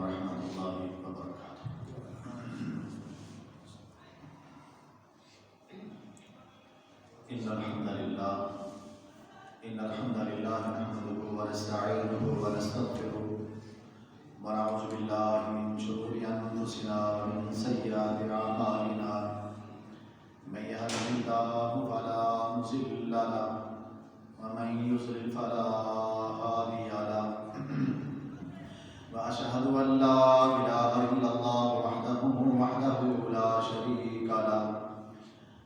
ورحمۃ اللہ وبرکاتہ۔ ان الحمد للہ نحمده ونستعینه ونستغفره ونعوذ باللہ من شرور انفسنا ومن سیئات اعمالنا من يهده الله فلا مضل له ومن يضلل فلا هادي له وأشهد أن لا إله إلا الله وحده لا شريك له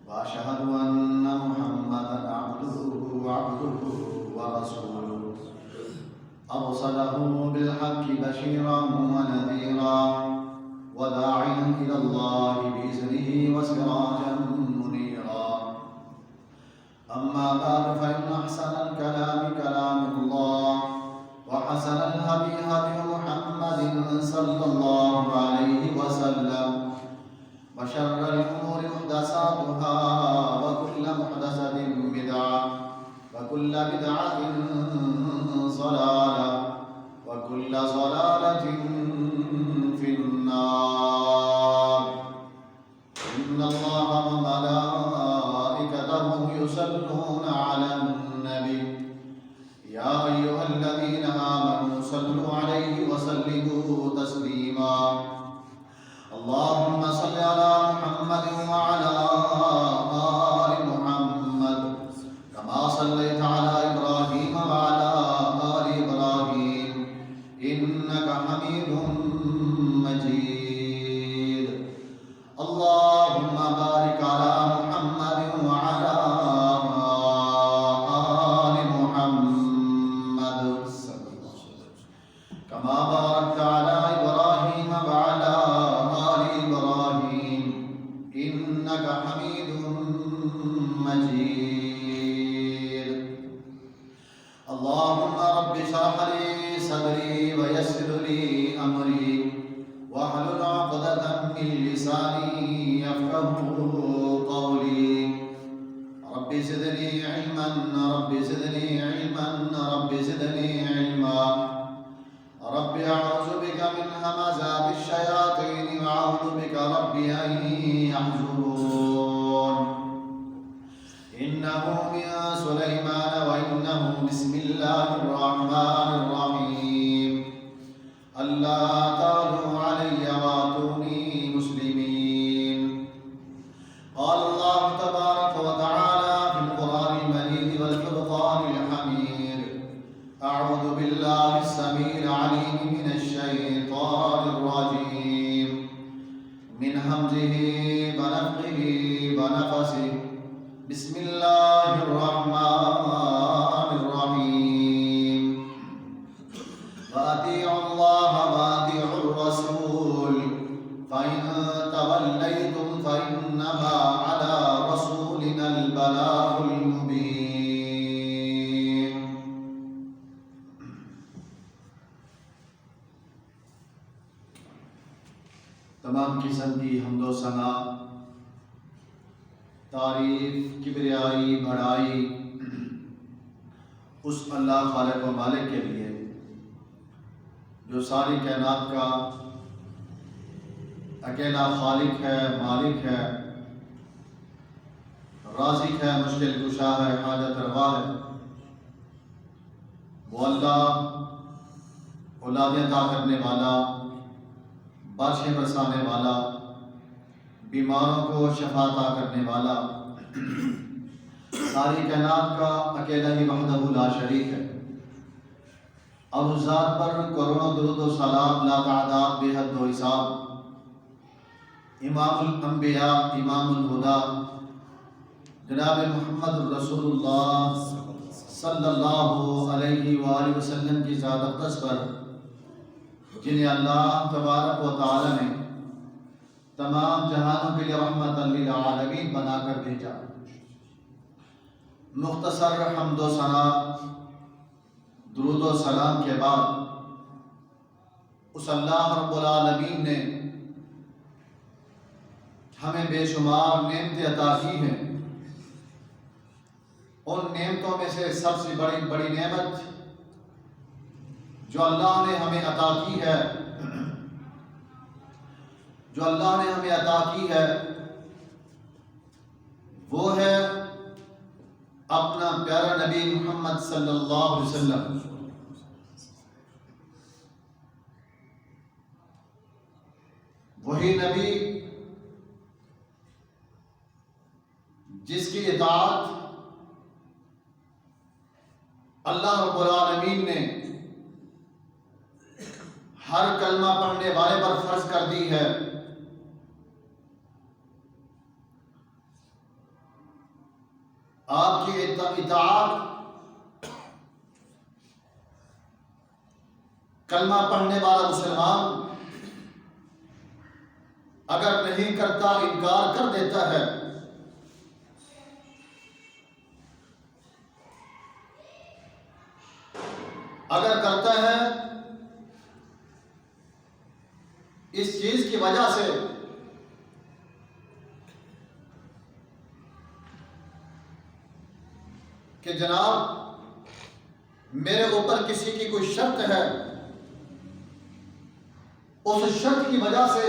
وأشهد أن محمدا عبده ورسوله أرسله بالحق بشيرا ونذيرا وداعيا إلى الله بإذنه وسراجا منيرا أما بعد فإن أحسن الكلام كلام الله وحسن الهدي هدي محمد صلى الله عليه وسلم وشر الأمور محدثاتها وكل محدثة بدعة وكل بدعة ضلالة وكل ضلالة في النار إن الله وملائكته يصلون على النبي يا أيها الذين آمنوا صلوا عليه وسلموا تسليما اللهم صل على محمد وعلى آل محمد كما صليت على إبراهيم وعلى آل إبراهيم إنك حميد مجيد اللهم بارك على محمد وعلى آل محمد كما باركت على إبراهيم وعلى آل إبراهيم إنك حميد مجيد اللهم رب اشرح لي صدري ويسر لي أمري واحلل عقدة من لساني يفقهوا قولي رب زدني علما رب زدني علما رب زدني علما رب أعوذ بك من همزات الشياطين وأعوذ بك رب أن يحضرون إنه من سليمان وإنه بسم الله الرحمن الرحيم ألا تعلوا علي وأتوني مسلمين قال الله تبارك وتعالى في القرآن المجيد والفرقان الحميد أعوذ بالله السميع العليم من الشيطان الرجيم من همزه ونفخه ونفثه بسم الله الرحمن الرحيم وأطيعوا الله وأطيعوا الرسول فإن توليتم فإنما على رسولنا البلاغ المبين تمام قسم کی حمد و ثنا تعریف کبریائی بڑائی اس اللہ خالق و مالک کے لیے جو ساری کائنات کا اکیلا خالق ہے، مالک ہے، رازق ہے، مشکل کشا ہے، حاجت روا ہے۔ وہ اللہ اولادیں عطا کرنے والا، بارشیں برسانے والا، بیماروں کو شفا عطا کرنے والا، ساری کائنات کا اکیلا ہی وحدہ لا شریک ہے۔ اور اس ذات پر کروڑوں درود و سلام لا تعداد بے حد و حساب، امام الانبیاء، امام الہدا، جناب محمد رسول اللہ صلی اللہ علیہ وآلہ وسلم کی ذات اقدس پر، جنہیں اللہ تبارک و تعالی نے تمام جہانوں کے لیے رحمت للعالمین بنا کر بھیجا۔ مختصر حمد و ثنا، درود و سلام کے بعد اس اللہ رب العالمین نے ہمیں بے شمار نعمتیں عطا کی ہیں۔ ان نعمتوں میں سے سب سے بڑی نعمت جو اللہ نے ہمیں عطا کی ہے جو اللہ نے ہمیں عطا کی ہے وہ ہے اپنا پیارا نبی محمد صلی اللہ علیہ وسلم. وہی نبی جس کی اطاعت اللہ رب العالمین نے ہر کلمہ پڑھنے والے پر فرض کر دی ہے. آپ کی اطاعت کلمہ پڑھنے والا مسلمان اگر نہیں کرتا، انکار کر دیتا ہے، اگر کرتا ہے اس چیز کی وجہ سے کہ جناب میرے اوپر کسی کی کوئی شرط ہے، اس شرط کی وجہ سے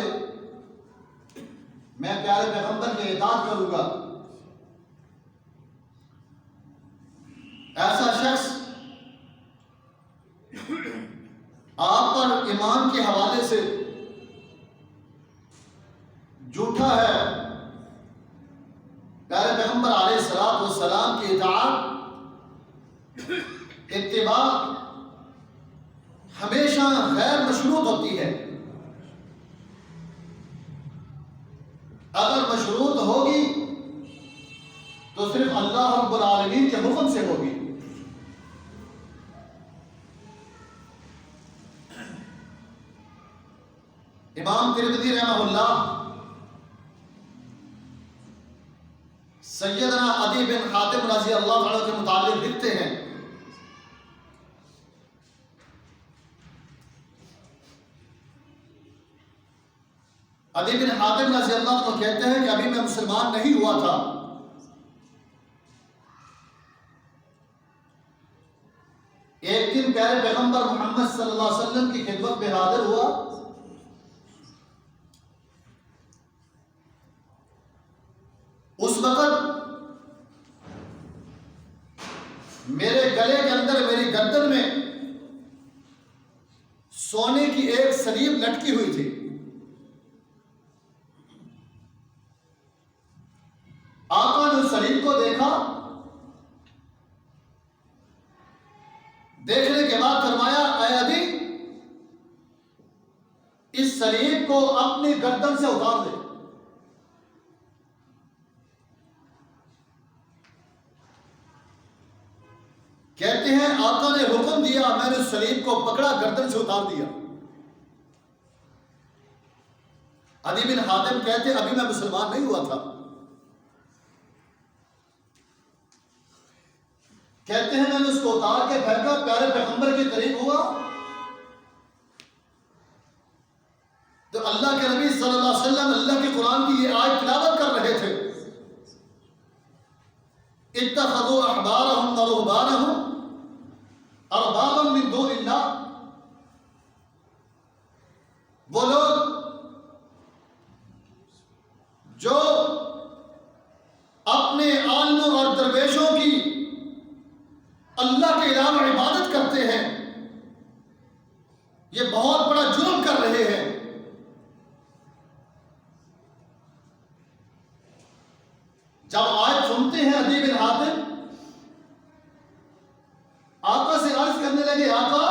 میں پیارے پیغمبر کی اطاعت کروں گا، ایسا شخص آپ پر ایمان کے حوالے سے جھوٹا ہے. پیارے پیغمبر علیہ الصلوۃ والسلام کی اطاعت، اتباع ہمیشہ غیر مشروط ہوتی ہے. اگر مشروط ہوگی تو صرف اللہ رب العالمین کے حکم سے ہوگی. امام ترمذی رحمہ اللہ سیدنا عدی بن حاتم رضی اللہ عنہ کے متعلق لکھتے ہیں، عدی بن حاتم رضی اللہ عنہ کہتے ہیں کہ ابھی میں مسلمان نہیں ہوا تھا، ایک دن پیارے پیغمبر محمد صلی اللہ علیہ وسلم کی خدمت میں حاضر ہوا. اس وقت میرے گلے کے اندر، میری گردن میں سونے کی ایک سلیب لٹکی ہوئی تھی. آقا نے اس سلیب کو دیکھا، دیکھنے کے بعد فرمایا اے عدی اس سلیب کو اپنی گردن سے اتار دے. کہتے ہیں آقا نے حکم دیا، میں نے اس سلیب کو پکڑا، گردن سے اتار دیا. عدی بن حاتم کہتے ہیں ابھی میں مسلمان نہیں ہوا تھا. کہتے ہیں میں نے اس کو اتار کے پھینکا، پیارے پیغمبر کے قریب ہوا تو اللہ کے نبی صلی اللہ علیہ وسلم اللہ کے قرآن کی یہ آیت تلاوت کر رہے تھے، اتخذوا احبارهم ورهبانهم اربابا من دون اللہ. وہ لوگ جو اپنے عالموں اور درویشوں کی اللہ کے علاوہ عبادت کرتے ہیں، یہ بہت بڑا جرم کر رہے ہیں. جب آیت سنتے ہیں عدی بن حاتم آقا سے عرض کرنے لگے، آقا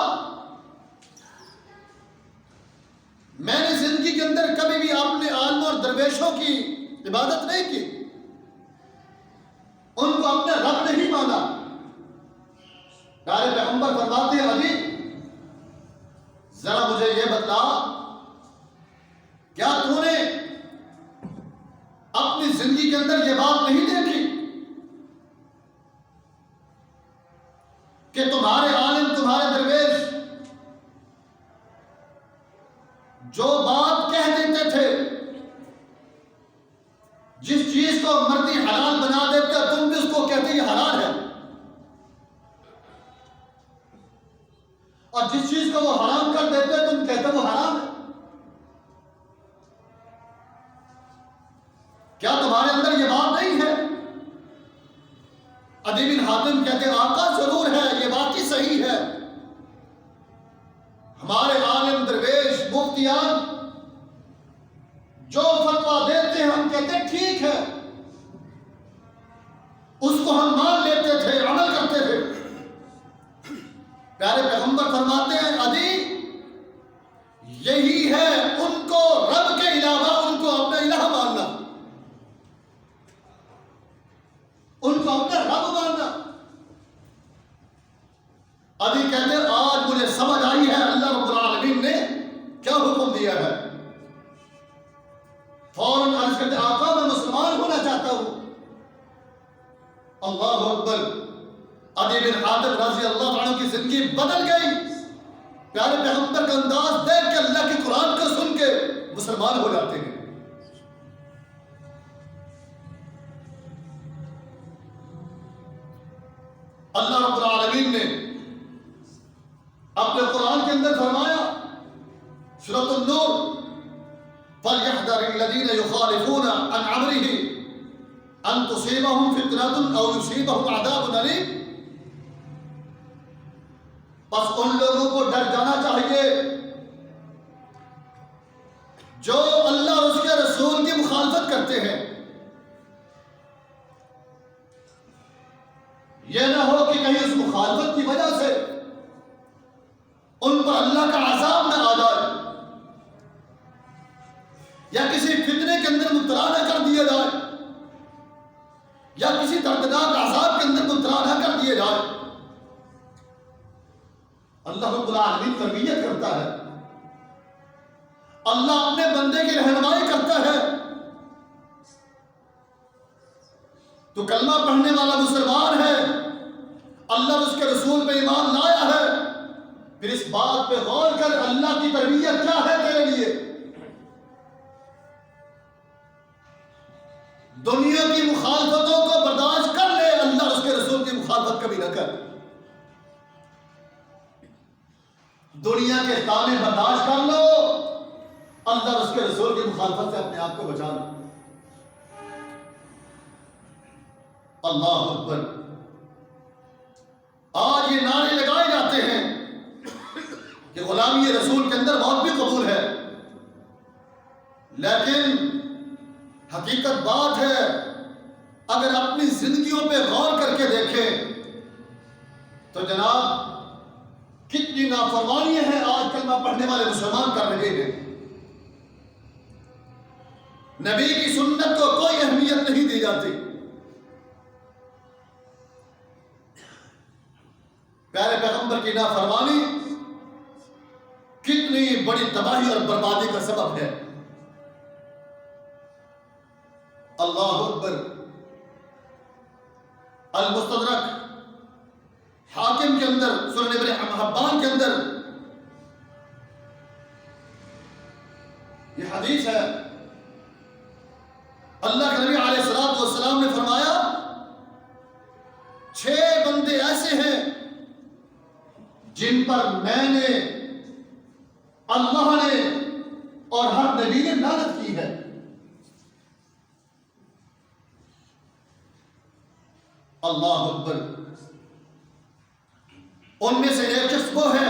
میں نے زندگی کے اندر کبھی بھی اپنے عالموں اور درویشوں کی عبادت نہیں کی، ان کو اپنے رب نہیں مانا. پیارے پیغمبر فرماتے ہیں عدی ذرا مجھے یہ بتلا، کیا تو نے اپنی زندگی کے اندر یہ بات نہیں دیکھی کہ تمہارے عالم، تمہارے درویش جو بات کہہ دیتے تھے، جس چیز کو مردی حلال بنا دیتے تم بھی اس کو کہتے یہ حلال ہے، اور جس چیز کو وہ حرام کر دیتے تم کہتے وہ حرام ہے. کیا تمہارے اندر یہ بات نہیں ہے؟ عدی بن حاتم کہتے آقا ضرور ہے، یہ بات ہی صحیح ہے۔ ہمارے عالم درویش مفتیان جو فتویٰ دیتے ہیں ہم کہتے ہیں ٹھیک ہے، اس کو ہم مان لیتے تھے، عمل کرتے تھے۔ پیارے پیغمبر فرماتے ہیں عدی یہی ہے ان کو رب کے علاوہ ان کو اپنا الہ ماننا، ان کو اپنا رب ماننا۔ عدی کہتے ہیں آج مجھے سمجھ آئی ہے اللہ رب العالمین نے کیا حکم دیا ہے۔ فوراً عرض کرتے آقا میں مسلمان ہونا چاہتا ہوں۔ اللہ اکبر، عدی بن حاتم رضی اللہ عنہ کی زندگی بدل گئی۔ پیارے پیغمبر کا انداز دیکھ کے اللہ کے قرآن کو سن کے مسلمان ہو جاتے ہیں۔ اللہ رب العالمین نے اپنے قرآن کے اندر فرمایا سورۃ النور فَلْيَحْذَرِ الَّذِينَ يُخَالِفُونَ عَنْ أَمْرِهِ أَن تُصِيبَهُمْ فِتْنَةٌ أَوْ يُصِيبَهُمْ عَذَابٌ أَلِيمٌ۔ بس ان لوگوں کو ڈر جانا چاہیے جو اللہ اور اس کے رسول کی مخالفت کرتے ہیں۔ یہ نہ ہو کہ کہیں اس مخالفت کی وجہ سے ان پر اللہ کا عذاب نہ آ جائے، یا کسی فتنے کے اندر مبتلا نہ کر دیا جائے، یا کسی دردناک عذاب کے اندر مبتلا نہ کر دیا جائے۔ اللہ رب العالمین تربیت کرتا ہے، اللہ اپنے بندے کی رہنمائی کرتا ہے۔ تو کلمہ پڑھنے والا مسلمان ہے، اللہ اور اس کے رسول پہ ایمان لایا ہے، پھر اس بات پہ غور کر اللہ کی تربیت کیا ہے تیرے لیے۔ دنیا کی مخالفتوں کو برداشت کر لے، اللہ اور اس کے رسول کی مخالفت کبھی نہ کر۔ دنیا کے تانے برداشت کر لو، اللہ اور اس کے رسول کی مخالفت سے اپنے آپ کو بچا لو۔ اللہ اکبر۔ آج یہ نعرے لگائے جاتے ہیں کہ غلامی رسول کے اندر بہت بھی قبول ہے، لیکن حقیقت بات ہے اگر اپنی زندگیوں پہ غور کر کے دیکھیں تو جناب کتنی نافرمانیاں ہیں آج کلمہ پڑھنے والے مسلمان کر رہے ہیں۔ نبی کی سنت کو کوئی اہمیت نہیں دی جاتی۔ پیارے پیغمبر کی نافرمانی کتنی بڑی تباہی اور بربادی کا سبب ہے۔ اللہ اکبر۔ المستدرک حاکم کے اندر، سنن ابن حبان کے اندر یہ حدیث ہے، اللہ کے نبی علیہ الصلوۃ والسلام نے فرمایا 6 بندے ایسے ہیں جن پر میں نے، اللہ نے اور ہر نبی نے لعنت کی ہے۔ اللہ اکبر۔ ان میں سے ایک شخص وہ ہے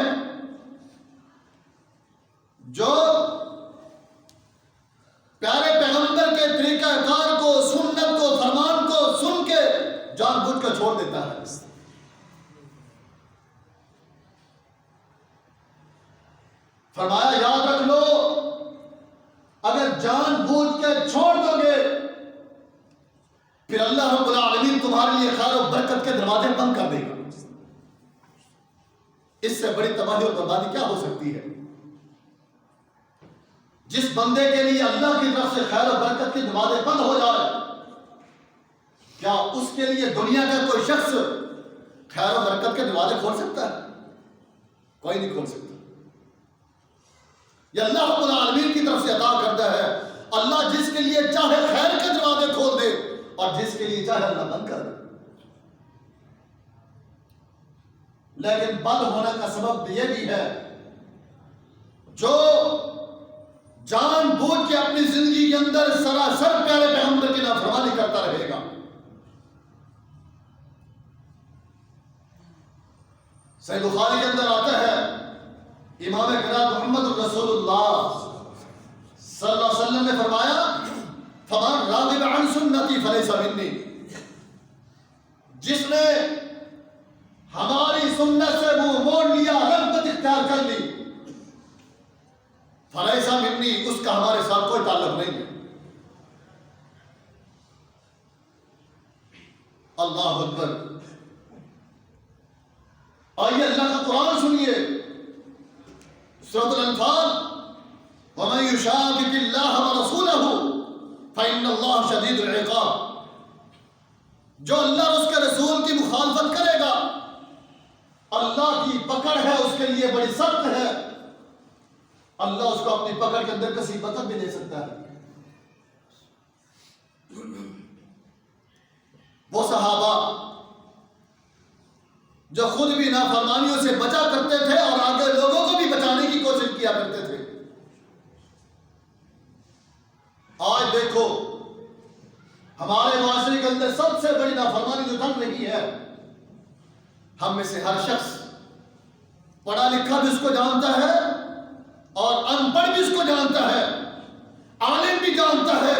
جو پیارے پیغمبر کے طریقہ کار کو، سنت کو، فرمان کو سن کے جان بوجھ کر چھوڑ دیتا ہے۔ فرمایا یاد رکھ لو، اگر جان بوجھ کے چھوڑ دو گے پھر اللہ رب العالمین تمہارے لیے خیر و برکت کے دروازے بند کر دے گا۔ اس سے بڑی تباہی اور بربادی کیا ہو سکتی ہے؟ جس بندے کے لیے اللہ کی طرف سے خیر و برکت کے دروازے بند ہو جائے، کیا اس کے لیے دنیا کا کوئی شخص خیر و برکت کے دروازے کھول سکتا ہے؟ کوئی نہیں کھول سکتا۔ یہ اللہ رب العالمین کی طرف سے عطا کرتا ہے۔ اللہ جس کے لیے چاہے خیر کے دروازے کھول دے اور جس کے لیے چاہے اللہ بند کر دے۔ لیکن بند ہونے کا سبب یہ بھی ہے جو جان بوجھ کے اپنی زندگی کے اندر سراسر پیارے پیغمبر کی صحیح بخاری کے اندر آتا ہے امام کرام محمد رسول اللہ صلی اللہ علیہ وسلم نے فرمایا فمن راغب عن سنتی فلیس منی، جس نے ہماری سنت سے منہ موڑ لیا، رغبت اختیار کر لی، فلیس منی، اس کا ہمارے ساتھ کوئی تعلق نہیں ہے۔ اللہ اکبر۔ آئیے اللہ کا قرآن سنیے، سورۃ الانفال، وَمَن يُشَاقِقِ اللَّهَ وَرَسُولَهُ فَإِنَّ اللَّهَ شَدِيدُ الْعِقَابِ، جو اللہ اور اس کے رسول کی مخالفت کرے گا، اللہ کی پکڑ ہے اس کے لیے بڑی سخت ہے۔ اللہ اس کو اپنی پکڑ کے اندر کسی بطن بھی دے سکتا ہے۔ وہ صحابہ جو خود بھی نافرمانیوں سے بچا کرتے تھے اور آگے لوگوں کو بھی بچانے کی کوشش کیا کرتے تھے، آج دیکھو ہمارے معاشرے کے اندر سب سے بڑی نافرمانی جو ڈھل رہی ہے، ہم میں سے ہر شخص پڑھا لکھا بھی اس کو جانتا ہے اور ان پڑھ بھی اس کو جانتا ہے، عالم بھی جانتا ہے،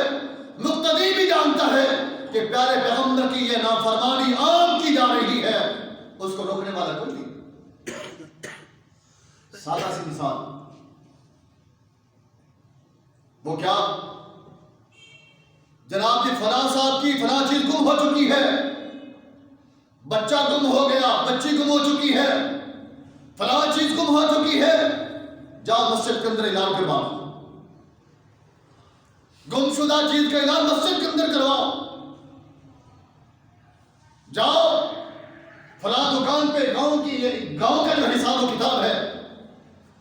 مقتدی بھی جانتا ہے کہ پیارے پیغمبر کی یہ نافرمانی عام کی جا رہی ہے، اس کو روکنے والا کوئی نہیں۔ سادہ سی مثال، وہ کیا؟ جناب جی فلاں صاحب کی فلاں چیز گم ہو چکی ہے، بچہ گم ہو گیا، بچی گم ہو چکی ہے، فلاں چیز گم ہو چکی ہے، جاؤ مسجد کے اندر اعلان کرواؤ، گم شدہ چیز کا اعلان مسجد کے اندر کرواؤ، جاؤ فلاں دکان پہ، گاؤں کا جو حساب و کتاب ہے،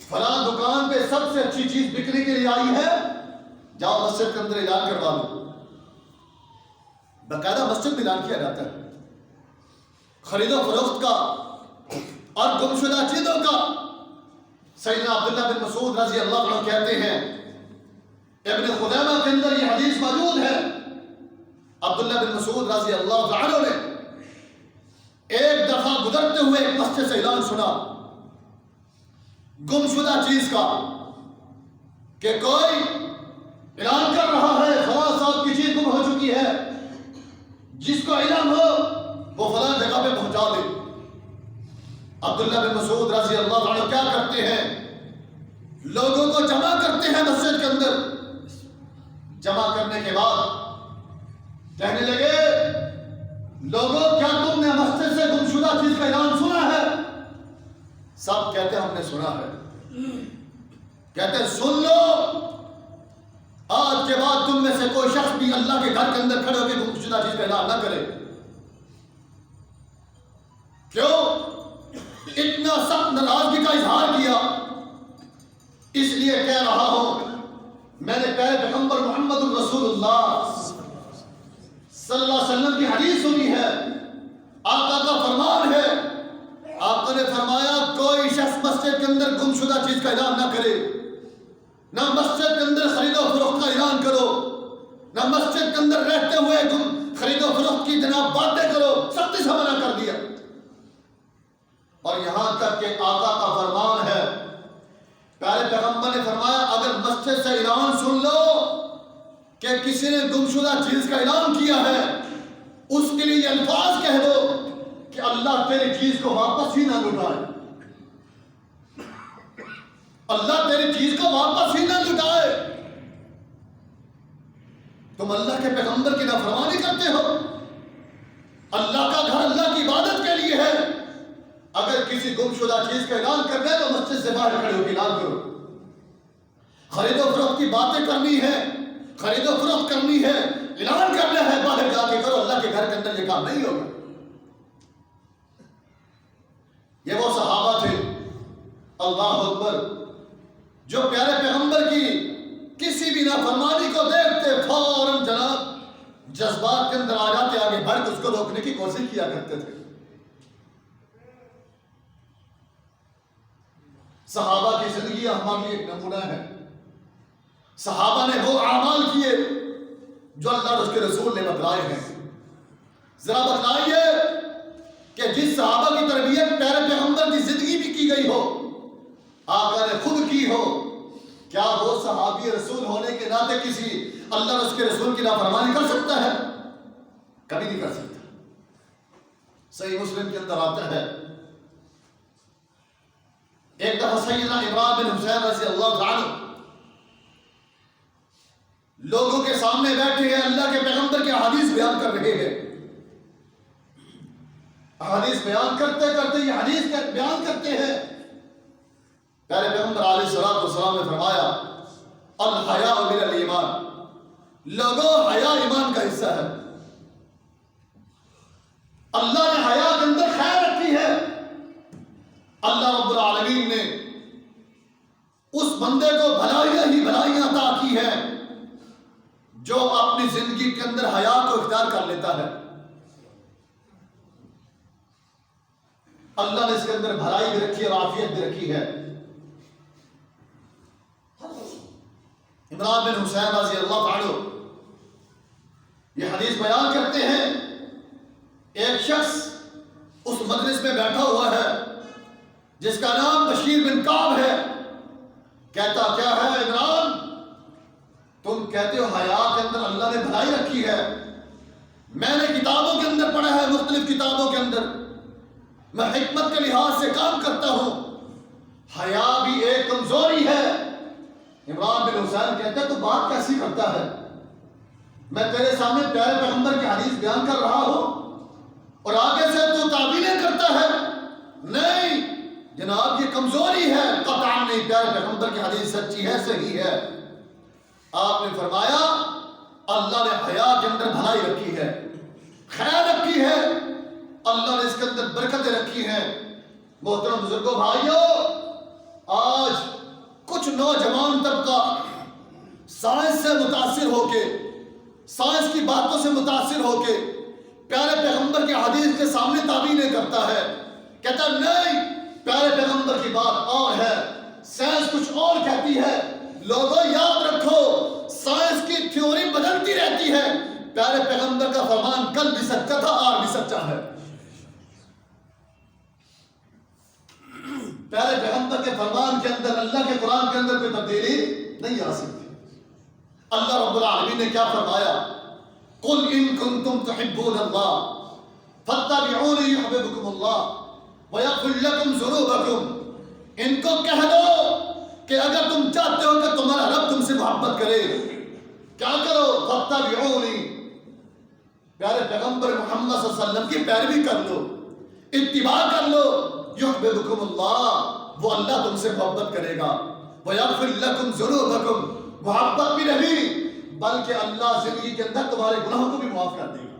فلاں دکان پہ سب سے اچھی چیز بکنے کے لیے آئی ہے، جاؤ مسجد کے اندر اعلان کروا دو۔ باقاعدہ مسجد میں اعلان کیا جاتا ہے خرید و فروخت کا اور گمشدہ چیزوں کا۔ سیدنا عبداللہ بن مسعود رضی اللہ عنہ کہتے ہیں، ابن خزیمہ کے اندر یہ حدیث موجود ہے، عبداللہ بن مسعود رضی اللہ عنہ نے ایک دفعہ گزرتے ہوئے ایک مسجد سے اعلان سنا گمشدہ چیز کا، کہ کوئی اعلان کر رہا ہے فلاں صاحب کی چیز گم ہو چکی ہے، جس کو علم ہو وہ فلاں جگہ پہ پہنچا دے۔ عبداللہ بن مسعود رضی اللہ عنہ کیا کرتے ہیں؟ لوگوں کو جمع کرتے ہیں مسجد کے اندر، جمع کرنے کے بعد کہنے لگے، لوگوں کیا تم نے مسجد سے گمشدہ چیز کا اعلان سنا ہے؟ سب کہتے ہیں ہم نے سنا ہے۔ کہتے ہیں سن لو، آج کے بعد تم میں سے کوئی شخص بھی اللہ کے گھر کے اندر کھڑے ہو کے گمشدہ چیز کا اعلان نہ کرے۔ کیوں؟ اتنا سخت ناراضگی کا اظہار کیا، اس لیے کہہ رہا ہوں میں نے پیارے پیغمبر محمد الرسول اللہ صلی اللہ علیہ وسلم کی حدیث سنی ہے، آقا کا فرمان ہے، آقا نے فرمایا کوئی شخص مسجد کے اندر گمشدہ چیز کا اعلان نہ کرے، نہ مسجد کے اندر خرید و فروخت کا اعلان کرو، نہ مسجد کے اندر رہتے ہوئے خرید و فروخت کی جناب باتیں کرو، سختی سے منع کر دیا۔ اور یہاں تک کہ آقا کا فرمان ہے، پیارے پیغمبر نے فرمایا اگر مسجد سے اعلان سن لو کہ کسی نے گمشدہ چیز کا اعلان کیا ہے، اس کے لیے یہ الفاظ کہہ دو کہ اللہ تیری چیز کو واپس ہی نہ لٹائے، اللہ تیری چیز کو واپس ہی نہ لٹائے۔ تم اللہ کے پیغمبر کی نافرمانی کرتے ہو، اللہ کا گھر اللہ کی عبادت کے لیے ہے، اگر کسی گمشدہ چیز کا اعلان کرنا ہے تو مسجد سے باہر کھڑے ہو کے اعلان کرو۔ خرید و فروخت کی باتیں کرنی ہے، خرید و فروخت کرنی ہے، اعلان کرنا ہے، باہر جا کے کرو، اللہ کے گھر کے اندر یہ کام نہیں ہوگا۔ یہ وہ صحابہ تھے، اللہ اکبر، جو پیارے پیغمبر کی کسی بھی نافرمانی کو دیکھتے فوراً جناب جذبات کے اندر آ جاتے، آگے بڑھ کے اس کو روکنے کی کوشش کیا کرتے تھے۔ صحابہ کی زندگی ہمارے لیے ایک نمونہ ہے۔ صحابہ نے وہ اعمال کیے جو اللہ اور اس کے رسول نے بتلائے ہیں۔ ذرا بتلائیے کہ جس صحابہ کی تربیت پیارے پیغمبر کی زندگی بھی کی گئی ہو، آقا نے خود کی ہو، کیا وہ صحابی رسول ہونے کے ناطے کسی اللہ اور اس کے رسول کی نافرمانی کر سکتا ہے؟ کبھی نہیں کر سکتا۔ صحیح مسلم کے اندر آتا ہے ایک دفعہ سیدنا عمران بن حسین رضی اللہ عنہ لوگوں کے سامنے بیٹھے ہیں، اللہ کے پیغمبر کے احادیث بیان کر رہے ہیں۔ احادیث بیان کرتے کرتے یہ حدیث بیان کرتے ہیں، پیارے پیغمبر علیہ الصلوۃ والسلام نے فرمایا الحیاء من الایمان، لوگوں حیا ایمان کا حصہ ہے۔ اللہ نے حیا کے اندر خیر رکھی ہے۔ اللہ رب العالمین نے اس بندے کو بھلائیاں ہی بھلائیاں عطا کی ہے جو اپنی زندگی کے اندر حیا کو اختیار کر لیتا ہے۔ اللہ نے اس کے اندر بھلائی بھی رکھی ہے اور عافیت بھی رکھی ہے۔ عمران بن حسین رضی اللہ عنہ یہ حدیث بیان کرتے ہیں، ایک شخص اس مجلس میں بیٹھا ہوا ہے جس کا نام بشیر بن کعب ہے۔ کہتا کیا ہے عمران، تم کہتے ہو حیا کے اندر اللہ نے بھلائی رکھی ہے، میں نے کتابوں کے اندر پڑھا ہے، مختلف کتابوں کے اندر میں حکمت کے لحاظ سے کام کرتا ہوں، حیا بھی ایک کمزوری ہے۔ عمران بن حسین کہتے ہیں تو بات کیسی کرتا ہے، میں تیرے سامنے پیارے پیغمبر کی حدیث بیان کر رہا ہوں اور آگے سے تو تعویلیں کرتا ہے۔ نہیں جناب، یہ کمزوری ہے، قطعاً نہیں، پیارے پیغمبر کی حدیث سچی ہے، صحیح ہے۔ آپ نے فرمایا اللہ نے حیا کے اندر بھلائی رکھی ہے، خیر رکھی ہے، اللہ نے اس کے اندر برکتیں رکھی ہیں۔ محترم بزرگوں بھائیوں، آج کچھ نوجوان طبقہ سائنس سے متاثر ہو کے، سائنس کی باتوں سے متاثر ہو کے پیارے پیغمبر کے حدیث کے سامنے تعویلیں کرتا ہے، کہتا ہے نہیں پیارے پیغمبر کی بات اور ہے، سائنس کچھ اور کہتی ہے۔ لوگوں یاد رکھو، سائنس کی تھیوری بدلتی رہتی ہے، پیارے پیغمبر کا فرمان کل بھی سچا تھا، آج بھی سچا ہے۔ پیارے پیغمبر کے فرمان کے اندر، اللہ کے قرآن کے اندر کوئی تبدیلی نہیں آ سکتی۔ اللہ رب العالمین نے کیا فرمایا؟ قل ان کنتم تحبون اللہ فاتبعونی یحببکم اللہ ویغفر لکم ذنوبکم۔ ان کو کہہ دو کہ اگر تم چاہتے ہو کہ تمہارا رب تم سے محبت کرے، کیا کرو؟ فاتبعونی، پیارے پیغمبر محمد صلی اللہ علیہ وسلم کی پیروی کر لو، اتباع کر لو، یحببکم اللہ، وہ اللہ تم سے محبت کرے گا، ویغفر لکم ذنوبکم، محبت بھی نہیں بلکہ اللہ زندگی کے اندر تمہارے گناہوں کو بھی معاف کر دے گا۔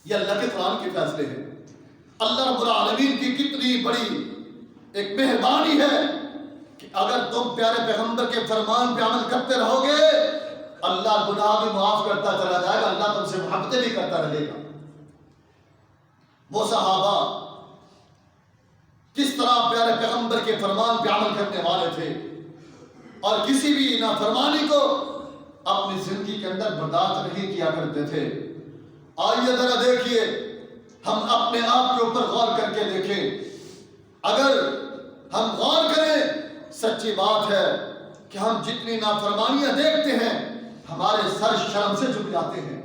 یہ اللہ کے قرآن کے فیصلے ہیں۔ اللہ رب العالمین کی کتنی بڑی ایک مہربانی ہے کہ اگر تم پیارے پیغمبر کے فرمان پہ عمل کرتے رہو گے، اللہ گناہ بھی معاف کرتا چلا جائے گا، اللہ تم سے محبتیں بھی کرتا رہے گا۔ وہ صحابہ کس طرح پیارے پیغمبر کے فرمان پہ عمل کرنے والے تھے اور کسی بھی نافرمانی کو اپنی زندگی کے اندر برداشت نہیں کیا کرتے تھے۔ آئیے ذرا دیکھیے، ہم اپنے آپ کے اوپر غور کر کے دیکھیں۔ اگر ہم غور کریں، سچی بات ہے کہ ہم جتنی نافرمانیاں دیکھتے ہیں ہمارے سر شرم سے جھک جاتے ہیں،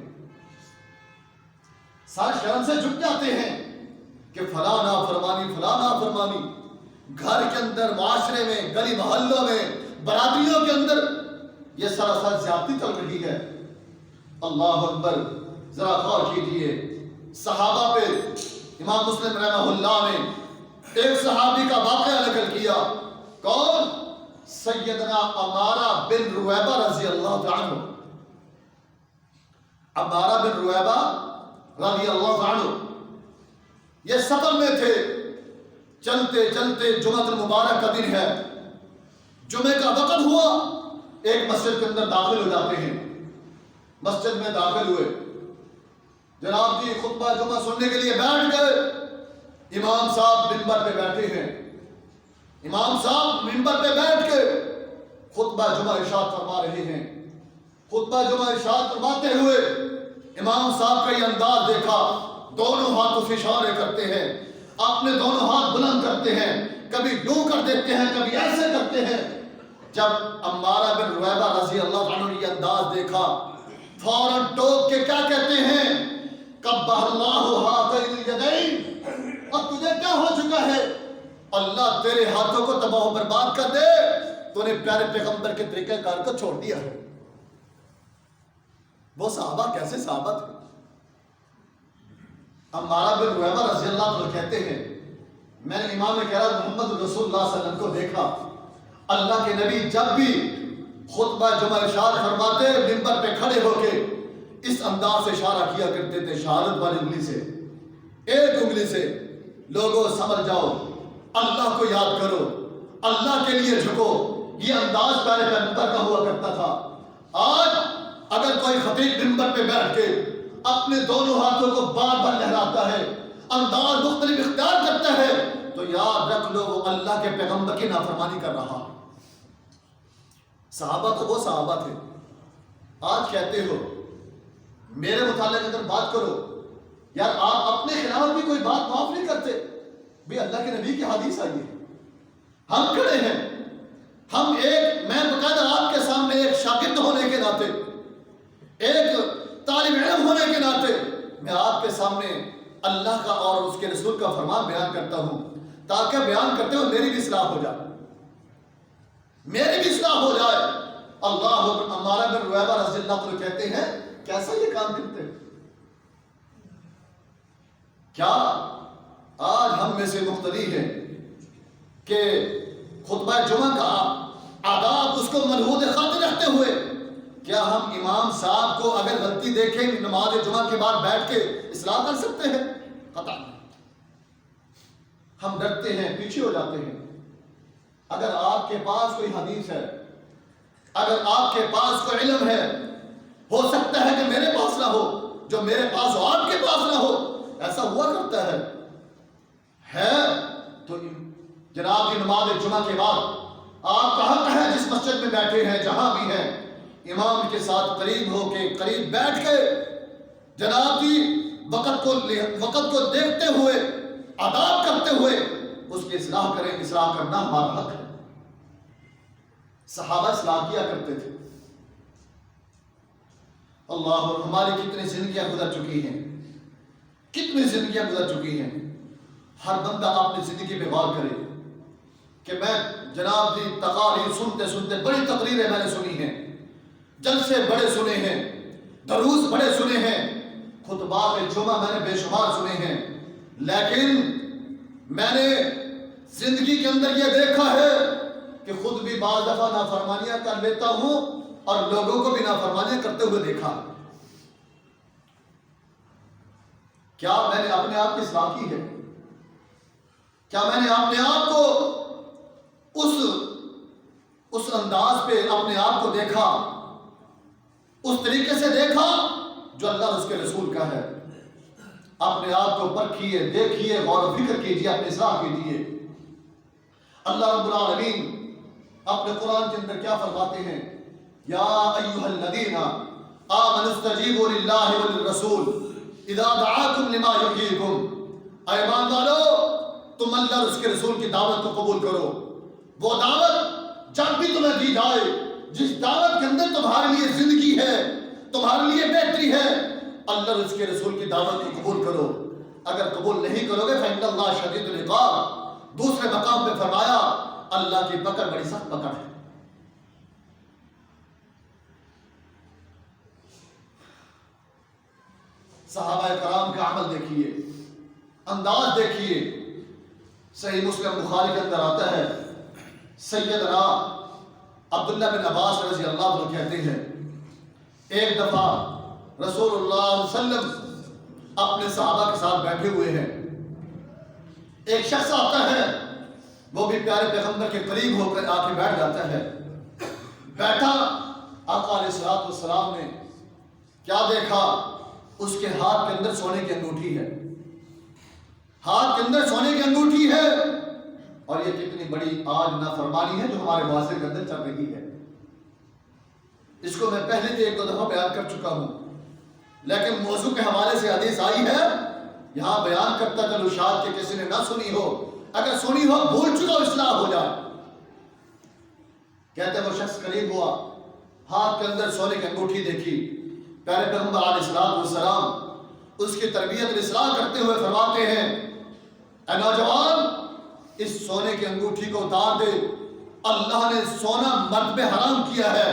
سر شرم سے جھک جاتے ہیں کہ فلاں نافرمانی، فلاں نافرمانی، گھر کے اندر، معاشرے میں، گلی محلوں میں، برادریوں کے اندر یہ سراسر زیادتی چل رہی ہے۔ اللہ اکبر، ذرا غور کیجیے، صحابہ پہ امام مسلم رحمہ اللہ نے ایک صحابی کا واقعہ نقل کیا۔ کون؟ سیدنا عمارہ بن رویبہ رضی اللہ عنہ۔ عمارہ بن رویبہ رضی اللہ عنہ یہ سفر میں تھے، چلتے چلتے جمعہ المبارک کا دن ہے، جمعے کا وقت ہوا، ایک مسجد کے اندر داخل ہو جاتے ہیں۔ مسجد میں داخل ہوئے، جناب جی خطبہ جمعہ سننے کے لیے بیٹھ گئے۔ امام صاحب منبر پہ بیٹھے ہیں، امام صاحب منبر پہ بیٹھ کے خطبہ جمعہ ارشاد فرما رہے ہیں۔ خطبہ جمعہ ارشاد فرماتے ہوئے امام صاحب کا یہ انداز دیکھا، دونوں ہاتھوں سے اشارے کرتے ہیں، اپنے دونوں ہاتھ بلند کرتے ہیں، کبھی ڈو کر دیتے ہیں، کبھی ایسے کرتے ہیں۔ جب عمارہ بن رویبہ رضی اللہ عنہ نے یہ انداز دیکھا، فوراً ٹوک کے کیا کہتے ہیں؟ قبح اللہ ہاتین الیدین، اور تجھے کیا ہو چکا ہے؟ اللہ تیرے ہاتھوں کو تباہ و برباد کر دے، تو نے پیارے پیغمبر کے طریقہ کار کو چھوڑ دیا ہے۔ وہ صحابہ کیسے صحابہ تھے؟ عمارہ بن رویبہ رضی اللہ عنہ کہتے ہیں میں نے امام کہرا محمد رسول اللہ صلی اللہ علیہ وسلم کو دیکھا، اللہ کے نبی جب بھی خطبہ جمعہ ارشاد فرماتے منبر پہ کھڑے ہو کے اس انداز سے اشارہ کیا کرتے تھے، شہادت والی انگلی سے، ایک انگلی سے، لوگوں سمجھ جاؤ، اللہ کو یاد کرو، اللہ کے لیے جھکو۔ یہ انداز پیارے پیغمبر کا ہوا کرتا تھا۔ آج اگر کوئی خطیب منبر پہ بیٹھ کے اپنے دونوں ہاتھوں کو بار بار لہراتا ہے، انداز مختلف اختیار کرتا ہے، تو یاد رکھ لو وہ اللہ کے پیغمبر کی نافرمانی کر رہا۔ صحابہ تو وہ صحابہ تھے۔ آج کہتے ہو میرے متعلق اگر بات کرو، یار آپ اپنے خلاف بھی کوئی بات معاف نہیں کرتے، بھی اللہ کے نبی کی حدیث آئی ہے، ہم کھڑے ہیں، ہم میں باقاعدہ آپ کے سامنے ایک شاگرد ہونے کے ناطے، ایک طالب علم ہونے کے ناطے میں آپ کے سامنے اللہ کا اور اس کے رسول کا فرمان بیان کرتا ہوں، تاکہ بیان کرتے ہوئے میری بھی اصلاح ہو جائے، میری بھی اصلاح ہو جائے۔ اللہ عمارہ بن رویبہ رضی اللہ عنہ کہتے ہیں کیسا یہ کام کرتے ہیں؟ کیا آج ہم میں سے مقتدی ہے کہ خطبہ جمعہ کا آداب اس کو ملحوظ خاطر رکھتے ہوئے کیا ہم امام صاحب کو اگر غلطی دیکھیں نماز جمعہ کے بعد بیٹھ کے اصلاح کر سکتے ہیں؟ قطعا ہم ڈرتے ہیں، پیچھے ہو جاتے ہیں۔ اگر آپ کے پاس کوئی حدیث ہے، اگر آپ کے پاس کوئی علم ہے، ہو سکتا ہے کہ میرے پاس نہ ہو، جو میرے پاس ہو آپ کے پاس نہ ہو، ایسا ہوا کرتا ہے تو جناب کی نماز جمعہ کے بعد آپ کا حق ہے جس مسجد میں بیٹھے ہیں، جہاں بھی ہیں، امام کے ساتھ قریب ہو کے، قریب بیٹھ کے جناب کی وقت کو دیکھتے ہوئے، آداب کرتے ہوئے اس کی اصلاح کریں۔ اصلاح کرنا ہمارا حق ہے۔ صحابہ اصلاح کیا کرتے تھے۔ اللہ، ہماری کتنی زندگیاں گزر چکی ہیں، کتنی زندگیاں گزر چکی ہیں۔ ہر بندہ اپنی زندگی پہ غور کرے کہ میں جناب کی تقاریر سنتے سنتے، بڑی تقریریں میں نے سنی ہیں، جلسے بڑے سنے ہیں، دروس بڑے سنے ہیں، خطبات جمعہ میں نے بے شمار سنے ہیں، لیکن میں نے زندگی کے اندر یہ دیکھا ہے کہ خود بھی بعض دفعہ نافرمانیاں کر لیتا ہوں اور لوگوں کو بھی نافرمانیاں کرتے ہوئے دیکھا۔ کیا میں نے اپنے آپ کی اصلاح کی ہے؟ کیا میں نے اپنے آپ کو اس انداز پہ اپنے آپ کو دیکھا، اس طریقے سے دیکھا جو اللہ اور اس کے رسول کا ہے؟ اپنے آپ کو پرکھیے، دیکھیے، غور و فکر کیجیے، اپنے اصلاح کیجیے۔ اللہ رب العالمین اپنے قرآن کے اندر کیا فرماتے ہیں؟ یا ایھا الذین آمنوا استجیبوا للہ وللرسول اذا دعاکم لما یحییکم، اے ایمان والو تم اللہ اور اس کے رسول کی دعوت کو قبول کرو۔ وہ دعوت جب بھی تمہیں دی جائے، جس دعوت کے اندر تمہارے لیے زندگی ہے، تمہارے لیے بہتری ہے، اللہ اور اس کے رسول کی دعوت کو قبول کرو۔ اگر قبول نہیں کرو گے فإن اللہ شدید العقاب، دوسرے مقام پہ فرمایا اللہ کی پکڑ بڑی سخت پکڑ ہے۔ صحابہ کرام کا عمل دیکھیے، انداز دیکھیے۔ صحیح مسلم بخاری کے اندر آتا ہے، سیدنا عبداللہ بن عباس رضی اللہ عنہ کہتے ہیں ایک دفعہ رسول اللہ صلی اللہ علیہ وسلم اپنے صحابہ کے ساتھ بیٹھے ہوئے ہیں، ایک شخص آتا ہے، وہ بھی پیارے پیغمبر کے قریب ہو کر آ کے بیٹھ جاتا ہے۔ بیٹھا، آقا علیہ الصلوۃ والسلام نے کیا دیکھا؟ اس کے ہاتھ کے اندر سونے کی انگوٹھی ہے، ہاتھ کے اندر سونے کی انگوٹھی ہے، اور یہ کتنی بڑی آج نافرمانی ہے جو ہمارے معاشرے کے اندر چل رہی ہے۔ اس کو میں پہلے بھی ایک دو دفعہ بیان کر چکا ہوں، لیکن موضوع کے حوالے سے حدیث آئی ہے یہاں بیان کرتا چلو شاید کہ کسی نے نہ سنی ہو، اگر سنی ہو بھول چکا اصلاح ہو جائے۔ کہتے ہیں وہ شخص قریب ہوا، ہاتھ کے اندر سونے کی انگوٹھی دیکھی، پیارے پیغمبر علیہ السلام اس کی تربیت اصلاح کرتے ہوئے فرماتے ہیں اے نوجوان اس سونے کی انگوٹھی کو اتار دے، اللہ نے سونا مرد میں حرام کیا ہے،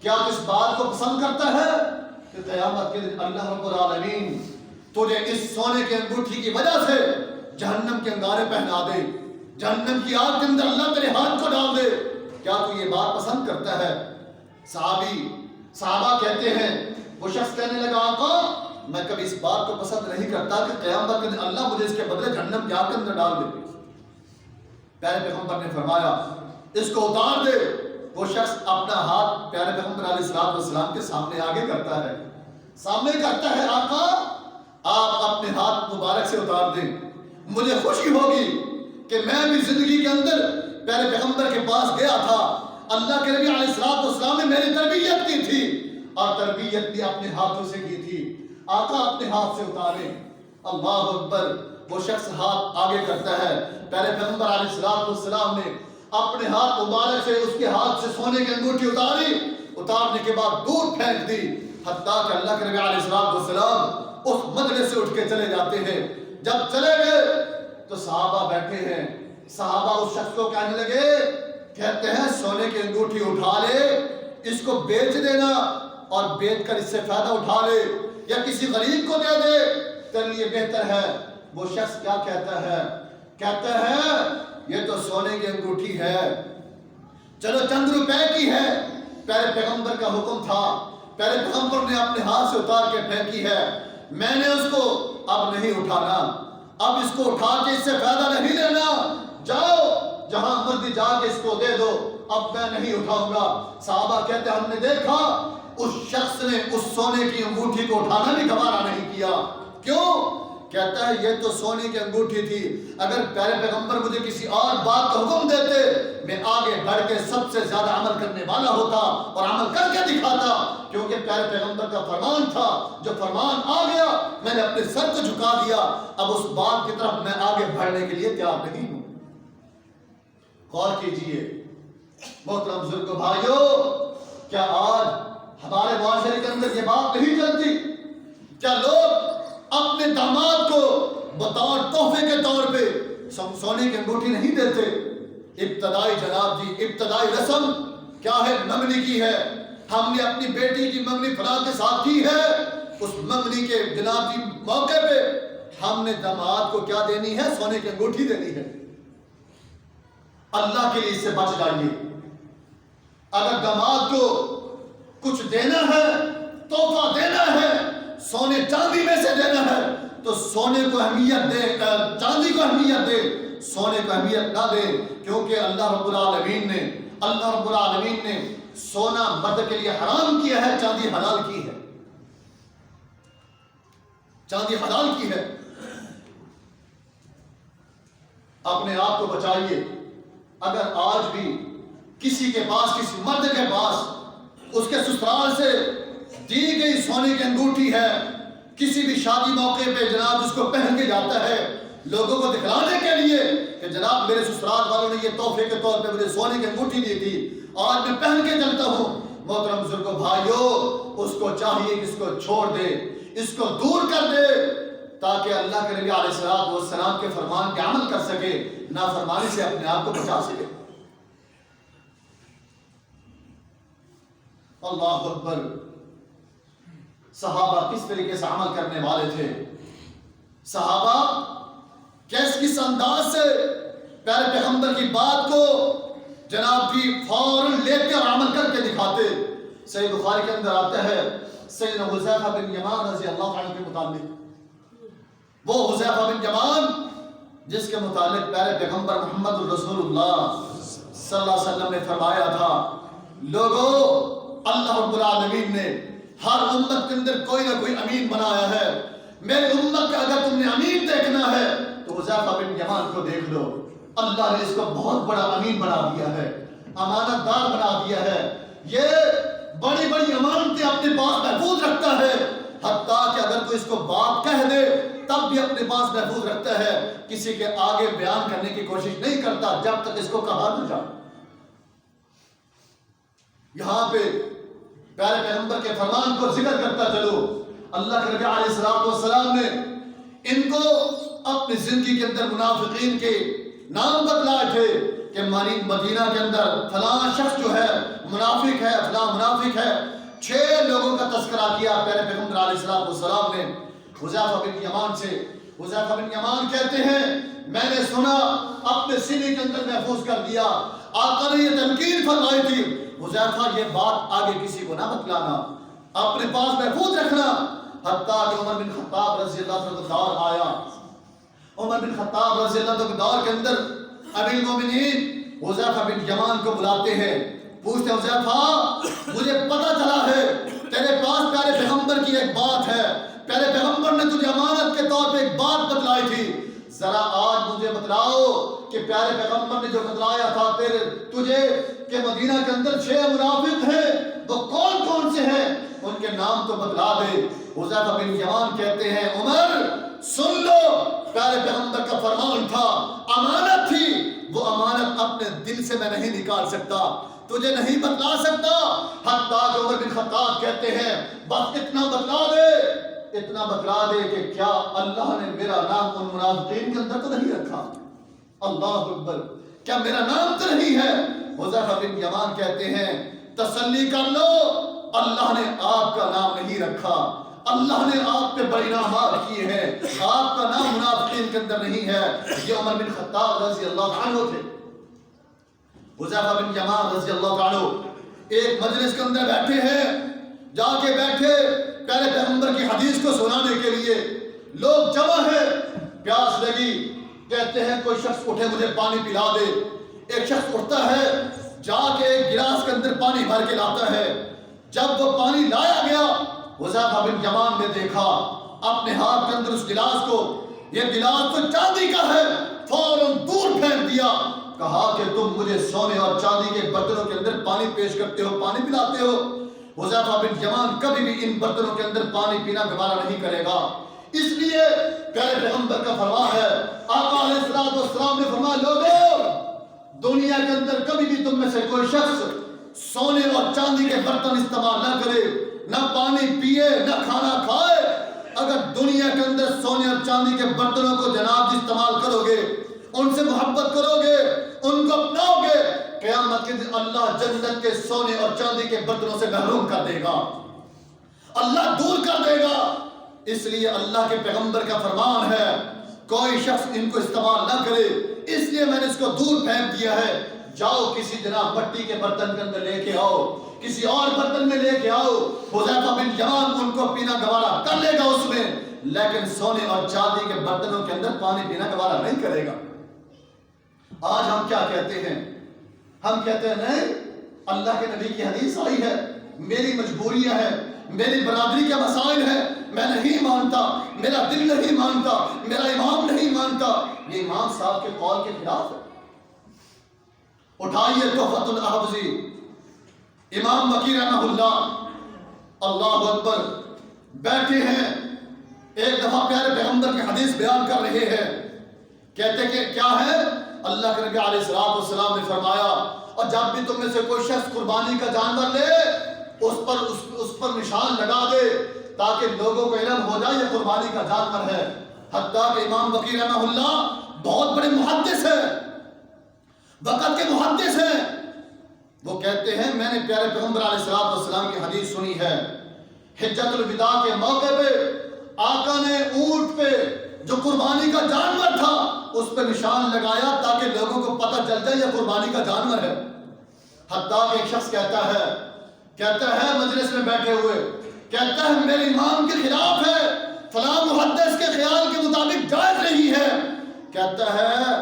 کیا تو اس بات کو پسند کرتا ہے کہ قیامت کے دن اللہ رب العالمین تجھے اس سونے کی انگوٹھی کی وجہ سے جہنم کے انگارے پہنا دے، جہنم کی آگ کے اندر اللہ تیرے ہاتھ کو ڈال دے، کیا تو یہ بات پسند کرتا ہے؟ صحابہ کہتے ہیں، وہ شخص کہنے لگا آقا میں کبھی اس بات کو پسند نہیں کرتا کہ قیامت کے دن اللہ مجھے اس کے بدلے جہنم کی آگ کے اندر ڈال دے۔ پیارے پیغمبر نے فرمایا اس کو اتار دے۔ وہ شخص اپنا ہاتھ پیارے پیغمبر علیہ السلام کے سامنے آگے کرتا ہے، سامنے کرتا ہے آقا آپ اپنے ہاتھ مبارک سے اتار دیں، مجھے خوشی ہوگی کہ میں بھی زندگی کے اندر پیارے پیغمبر کے پاس گیا تھا، اللہ کے نبی علیہ السلام نے میری تربیت کی تھی اور تربیت بھی اپنے ہاتھوں سے کی تھی، آقا اپنے ہاتھ سے اتاریں۔ اللہ اکبر۔ وہ شخص ہاتھ آگے کرتا ہے، پیارے پیغمبر علیہ السلام نے اپنے ہاتھ مبارک سے اس کے ہاتھ سے سونے کی انگوٹھی اتاری، اتارنے کے بعد دور پھینک دی، حتیٰ کہ اللہ کے نبی علیہ السلام اس مجلس سے اٹھ کے چلے جاتے ہیں۔ جب چلے گئے تو صحابہ بیٹھے ہیں، صحابہ اس شخص کو کہنے لگے، کہتے ہیں سونے کی انگوٹھی اٹھا لے، اس کو بیچ دینا اور بیچ کر اس سے فائدہ اٹھا لے یا کسی غریب کو دے دے، تیرے لیے بہتر ہے۔ وہ شخص کیا کہتا ہے؟ کہتا ہے یہ تو سونے کی انگوٹھی ہے، چلو چند روپے کی ہے، پیارے پیغمبر کا حکم تھا، پیارے پیغمبر نے اپنے ہاتھ سے اتار کے پھینکی ہے، میں نے اس کو اب نہیں اٹھانا، اب اس کو اٹھا کے اس سے فائدہ نہیں لینا، جاؤ جہاں مرضی جا کے اس کو دے دو، اب میں نہیں اٹھاؤں گا۔ صحابہ کہتے ہیں ہم نے دیکھا اس شخص نے اس سونے کی انگوٹھی کو اٹھانا بھی گوارا نہیں کیا، کیوں؟ کہتا ہے یہ تو سونے کی انگوٹھی تھی، اگر پیارے پیغمبر مجھے کسی اور بات کا حکم دیتے میں آگے بڑھ کے سب سے زیادہ عمل کرنے والا ہوتا اور عمل کر کے دکھاتا، کیونکہ پیارے پیغمبر کا فرمان تھا، جو فرمان آ گیا میں نے اپنے سر کو جھکا دیا، اب اس بات کی طرف میں آگے بڑھنے کے لیے تیار نہیں ہوں۔ غور کیجئے محترم بزرگوں بھائیو، کیا آج ہمارے معاشرے کے اندر یہ بات نہیں چلتی؟ کیا لوگ اپنے داماد کو بطور تحفے کے طور پہ سونے کی انگوٹھی نہیں دیتے؟ ابتدائی جناب جی ابتدائی رسم کیا ہے؟ منگنی کی ہے، ہم نے اپنی بیٹی کی منگنی فلاں کے ساتھ کی ہے، اس منگنی کے جناب جی موقع پہ ہم نے داماد کو کیا دینی ہے؟ سونے کی انگوٹھی دینی ہے۔ اللہ کے لیے اس سے بچ جائیے، اگر داماد کو کچھ دینا ہے، تحفہ دینا ہے، سونے چاندی میں سے دینا ہے تو سونے کو اہمیت دے، چاندی کو اہمیت دے، سونے کو اہمیت نہ دے، کیونکہ اللہ رب العالمین نے سونا مرد کے لیے حرام کیا ہے، چاندی حلال کی ہے، چاندی حلال کی ہے۔ اپنے آپ کو بچائیے، اگر آج بھی کسی کے پاس، کسی مرد کے پاس اس کے سسرال سے دی گئی سونے کی انگوٹھی ہے، کسی بھی شادی موقع پہ جناب اس کو پہن کے جاتا ہے لوگوں کو دکھلانے کے لیے کہ جناب میرے سسرال والوں نے یہ تحفے کے طور پہ مجھے سونے کی انگوٹھی دی تھی، آج میں پہن کے چلتا ہوں۔ محترم بزرگوں بھائیو، اس کو چاہیے کہ اس کو چھوڑ دے، اس کو دور کر دے، تاکہ اللہ کے نبی علیہ السلام کے فرمان پہ عمل کر سکے، نافرمانی سے اپنے آپ کو بچا سکے۔ اللہ اکبر۔ صحابہ کس طریقے سے عمل کرنے والے تھے؟ صحابہ کس انداز سے پیارے پیغمبر کی بات کو جناب کی فوراً لیتے اور عمل کر کے دکھاتے۔ صحیح بخاری کے اندر آتا ہے سیدنا حذیفہ بن یمان رضی اللہ عنہ کے متعلق، وہ حذیفہ بن یمان جس کے متعلق پیارے پیغمبر محمد الرسول اللہ صلی اللہ علیہ وسلم نے فرمایا تھا، لوگوں اللہ رب العالمین نے ہر امت کے اندر کوئی نہ کوئی امین بنایا ہے، میری امت کا اگر تم نے امین دیکھنا ہے تو حذیفہ بن یمان کو دیکھ لو، اللہ نے اس کو بہت بڑا امین بنا دیا ہے، امانت دار بنا دیا ہے، یہ بڑی بڑی امانتیں اپنے پاس محفوظ رکھتا ہے، حتیٰ کہ اگر کوئی اس کو بات کہہ دے تب بھی اپنے پاس محفوظ رکھتا ہے، کسی کے آگے بیان کرنے کی کوشش نہیں کرتا جب تک اس کو کہا نہ جائے۔ یہاں پہ پیارے پیغمبر کے فرمان کو ذکر کرتا چلو، اللہ کے نبی علیہ السلام نے ان کو اپنی زندگی کے اندر منافقین کے نام بتلائے تھے کہ مدینہ کے اندر فلاں شخص جو ہے منافق ہے، فلاں منافق ہے۔ 6 لوگوں کا تذکرہ کیا پیارے پیغمبر علیہ السلام نے۔ حذیفہ بن یمان سے، حذیفہ بن یمان کہتے ہیں میں نے سنا، اپنے سینے کے اندر محفوظ کر دیا، آقا نے یہ تنقید فرمائی تھی حذیفہ یہ بات آگے کسی کو نہ بتلانا، اپنے پاس محفوظ رکھنا۔ حتیٰ کہ عمر بن خطاب رضی اللہ عنہ کا دور آیا، عمر بن خطاب رضی اللہ عنہ کے دور کے اندر امیر المومنین حذیفہ بن یمان کو بلاتے ہیں، پوچھتے ہیں حذیفہ مجھے پتہ چلا ہے تیرے پاس پیارے پیغمبر کی ایک بات ہے، پیارے پیغمبر نے تجھے امانت کے طور پہ ایک بات بتلائی تھی، ذرا آج مجھے بتلاؤ کہ پیارے پیغمبر نے جو بتلایا تھا تجھے کہ مدینہ کے اندر 6 منافق ہیں، وہ کون کون سے ہیں، ان کے نام تو بتلا دے۔ حذیفہ بن یمان کہتے ہیں عمر سن لو، پیارے پیغمبر کا فرمان تھا، امانت تھی، وہ امانت اپنے دل سے میں نہیں نکال سکتا، تجھے نہیں بتلا سکتا۔ حتیٰ کہ عمر بن خطاب کہتے ہیں بس اتنا بتلا دے، اتنا بتلا دے کہ کیا اللہ نے میرا نام ان منافقین کے اندر تو نہیں رکھا؟ اللہ اکبر، کیا میرا نام تو نہیں ہے؟ حذیفہ بن یمان کہتے ہیں تسلی کر لو، اللہ نے آپ کا نام نہیں رکھا، اللہ نے آپ پہ بڑے انعامات کیے ہیں، آپ کا نام منافقین کے اندر نہیں ہے۔ یہ عمر بن خطاب رضی اللہ عنہ تھے۔ حذیفہ بن یمان رضی اللہ عنہ ایک مجلس کے اندر بیٹھے ہیں، جا کے بیٹھے پیارے پیغمبر کی حدیث کو سنانے کے لیے، لوگ جمع ہے، پیاس لگی، کہتے ہیں کوئی شخص اٹھے مجھے پانی پلا دے۔ ایک شخص اٹھتا ہے، جا کے ایک گلاس کے اندر پانی بھر کے لاتا ہے۔ جب وہ پانی لایا گیا، حذیفہ بن یمان نے دیکھا اپنے ہاتھ کے اندر اس گلاس کو، یہ گلاس تو چاندی کا ہے، فوراً دور پھینک دیا، کہا کہ تم مجھے سونے اور چاندی کے برتنوں کے اندر پانی پیش کرتے ہو، پانی پلاتے ہو۔ حذیفہ بن یمان کبھی بھی ان برتنوں کے اندر پانی پینا گوارا نہیں کرے گا، اس لیے پیارے پیغمبر کا فرمان ہے، آقا علیہ السلام نے فرمایا لوگو دنیا کے اندر کبھی بھی تم میں سے کوئی شخص سونے اور چاندی کے برتن استعمال نہ کرے، نہ پانی پیے، نہ کھانا کھائے۔ اگر دنیا کے اندر سونے اور چاندی کے برتنوں کو جناب استعمال کرو گے، ان سے محبت کرو گے، ان کو اپناؤ گے، قیامت کے دن اللہ جنت کے سونے اور چاندی کے برتنوں سے محروم کر دے گا، اللہ دور کر دے گا۔ اس لیے اللہ کے پیغمبر کا فرمان ہے کوئی شخص ان کو استعمال نہ کرے، اس لیے میں نے اس کو دور پھینک دیا ہے۔ جاؤ کسی جناب مٹی کے برتن کے اندر لے کے آؤ، کسی اور برتن میں لے کے آؤ۔ حذیفہ بن یمان ان کو پینا گوارا کر لے گا اس میں، لیکن سونے اور چاندی کے برتنوں کے اندر پانی پینا گوارا نہیں کرے گا۔ آج ہم کیا کہتے ہیں؟ ہم کہتے ہیں نہیں، اللہ کے نبی کی حدیث آئی ہے، میری مجبوریاں ہیں، میری برادری کے مسائل ہیں، میں نہیں مانتا، میرا دل نہیں مانتا، میرا امام نہیں مانتا۔ یہ امام صاحب کے قول کے خلاف ہے۔ اٹھائیے تحفۃ الاحوذی، امام مکی رحمہ اللہ، اللہ اکبر، بیٹھے ہیں، ایک دفعہ پیارے پیغمبر کی حدیث بیان کر رہے ہیں، کہتے کہ کیا ہے؟ اللہ کے نبی علیہ السلام نے فرمایا اور جب بھی تم میں سے کوئی شخص قربانی کا جانور لے اس پر نشان لگا دے تاکہ لوگوں کو علم ہو جائے یہ قربانی کا جانور ہے۔ حتیٰ کہ امام مکی رحمہ اللہ بہت بڑے محدث ہیں، وقت کے محدث ہیں، وہ کہتے ہیں میں نے پیارے پیغمبر علیہ السلام کی حدیث سنی ہے، حجۃ الوداع کے موقع پہ آقا نے اونٹ پہ جو قربانی کا جانور تھا اس پہ نشان لگایا تاکہ لوگوں کو پتہ چل جائے یہ قربانی کا جانور ہے۔ حتیٰ کہ ایک شخص کہتا ہے مجلس میں بیٹھے ہوئے، کہتا ہے میرے امام کے خلاف ہے، فلاں محدث کے خیال کے مطابق جائز نہیں ہے۔ کہتا ہے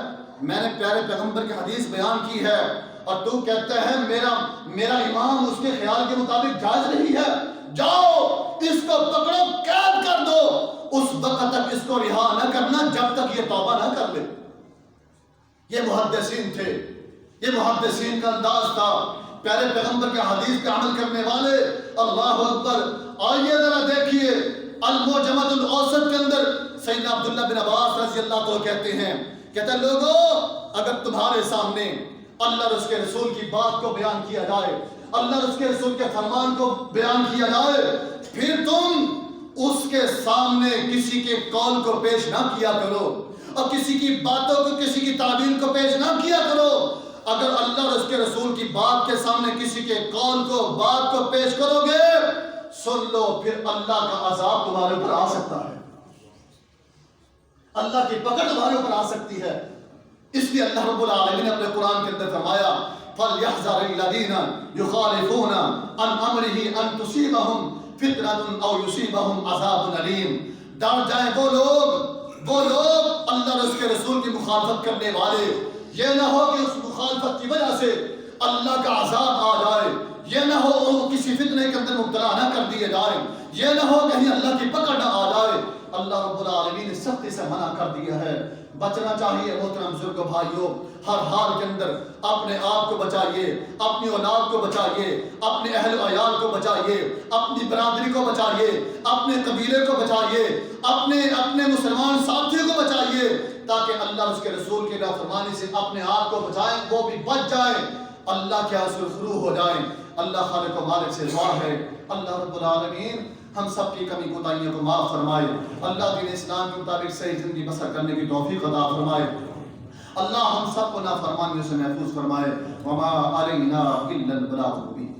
میں نے پیارے پیغمبر کی حدیث بیان کی ہے اور تو کہتا ہے میرا امام اس کے خیال کے مطابق جائز نہیں ہے، جاؤ اس کو پکڑو، قید کر دو، اس وقت تک اس کو رہا نہ کرنا جب تک یہ توبہ نہ کر لے۔ یہ محدثین تھے، یہ محدثین کا انداز تھا، پیارے پیغمبر کے حدیث پہ عمل کرنے والے۔ اللہ اکبر، آئیے ذرا دیکھیے المعجمۃ الاوسط کے اندر سیدنا عبداللہ بن عباس رضی اللہ عنہ کہتے ہیں، کہتے ہیں لوگوں اگر تمہارے سامنے اللہ اور اس کے رسول کی بات کو بیان کیا جائے، اللہ اور اس کے رسول کے فرمان کو بیان کیا جائے، پھر تم اس کے سامنے کسی کے قول کو پیش نہ کیا کرو اور کسی کی باتوں کو، کسی کی تعبیر کو پیش نہ کیا کرو۔ اگر اللہ اور اس کے رسول کی بات کے سامنے کسی کے قول کو، بات کو پیش کرو گے، سن لو پھر اللہ کا عذاب تمہارے اوپر آ سکتا ہے، اللہ کی پکڑ تمہارے اوپر آ سکتی ہے۔ اس لیے اللہ رب العالمین نے اپنے قرآن کے اندر فرمایا فَلْيَحْذَرِ الَّذِينَ يُخَالِفُونَ عَنْ أَمْرِهِ أَن تُصِيبَهُمْ فِتْنَةٌ أَوْ يُصِيبَهُمْ عَذَابٌ أَلِيمٌ۔ ڈر جائیں وہ لوگ اللہ اور اس کے رسول کی مخالفت کرنے والے، یہ نہ ہو کہ اس مخالفت کی وجہ سے اللہ کا عذاب آ جائے، یہ نہ ہو وہ کسی فتنے کے اندر مبتلا نہ کر دیے جائیں، یہ نہ ہو کہیں اللہ کی پکڑ نہ آ جائے۔ اللہ رب العالمین نے سختی سے منع کر دیا ہے۔ بچنا چاہیے محترم بزرگوں بھائیوں، ہر حال کے اندر اپنے آپ کو بچائیے، اپنی اولاد کو بچائیے، اپنے اہل و عیال کو بچائیے، اپنی برادری کو بچائیے، اپنے قبیلے کو بچائیے، اپنے مسلمان ساتھیوں کو بچائیے، تاکہ اللہ اور اس کے رسول کی نافرمانی سے اپنے آپ کو بچائیں، وہ بھی بچ جائیں، اللہ کے حاصل فرو ہو جائیں۔ اللہ خالق و مالک سے دعا ہے اللہ رب العالمین ہم سب کی کمی کوتاہیوں کو معاف فرمائے، اللہ دین اسلام کے مطابق صحیح زندگی بسر کرنے کی توفیق عطا فرمائے، اللہ ہم سب کو نافرمانیوں سے محفوظ فرمائے۔ وما علینا الا البلاغ المبین۔